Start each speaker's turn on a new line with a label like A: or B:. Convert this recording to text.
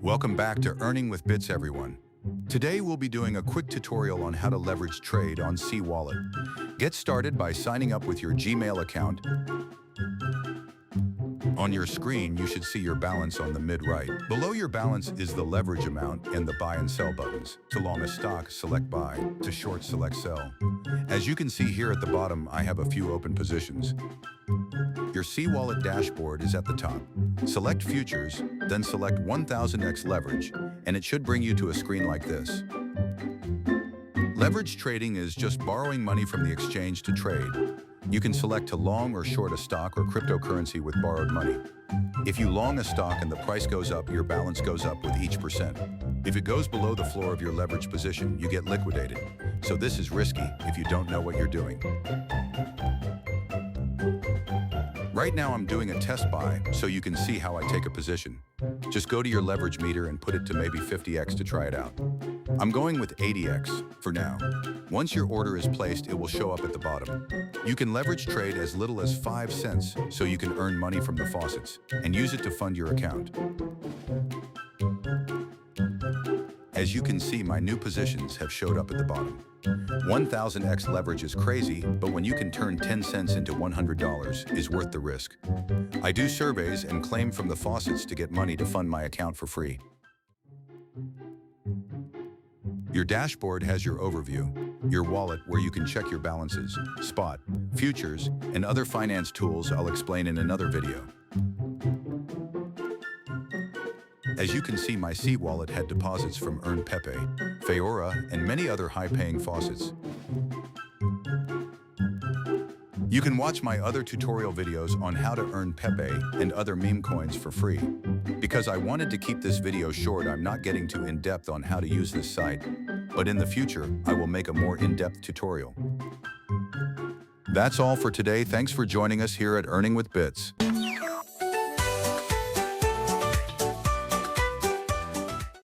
A: Welcome back to Earning with Bits, everyone. Today we'll be doing a quick tutorial on how to leverage trade on CWallet. Get started by signing up with your Gmail account. On your screen, you should see your balance on the mid-right. Below your balance is the leverage amount and the buy and sell buttons. To long a stock, select buy. To short, select sell. As you can see here at the bottom, I have a few open positions. Your CWallet dashboard is at the top. Select Futures, then select 1000x leverage, and it should bring you to a screen like this. Leverage trading is just borrowing money from the exchange to trade. You can select to long or short a stock or cryptocurrency with borrowed money. If you long a stock and the price goes up, your balance goes up with each percent. If it goes below the floor of your leverage position, you get liquidated. So this is risky if you don't know what you're doing. Right now I'm doing a test buy, so you can see how I take a position. Just go to your leverage meter and put it to maybe 50x to try it out. I'm going with 80x for now. Once your order is placed, it will show up at the bottom. You can leverage trade as little as 5 cents, so you can earn money from the faucets and use it to fund your account. As you can see, my new positions have showed up at the bottom. 1000x leverage is crazy, but when you can turn 10 cents into $100 is worth the risk. I do surveys and claim from the faucets to get money to fund my account for free. Your dashboard has your overview, your wallet where you can check your balances, spot, futures, and other finance tools I'll explain in another video. As you can see, my CWallet had deposits from Earn Pepe, Feora, and many other high-paying faucets. You can watch my other tutorial videos on how to earn Pepe and other meme coins for free. Because I wanted to keep this video short, I'm not getting too in-depth on how to use this site, but in the future, I will make a more in-depth tutorial. That's all for today. Thanks for joining us here at Earning with Bits.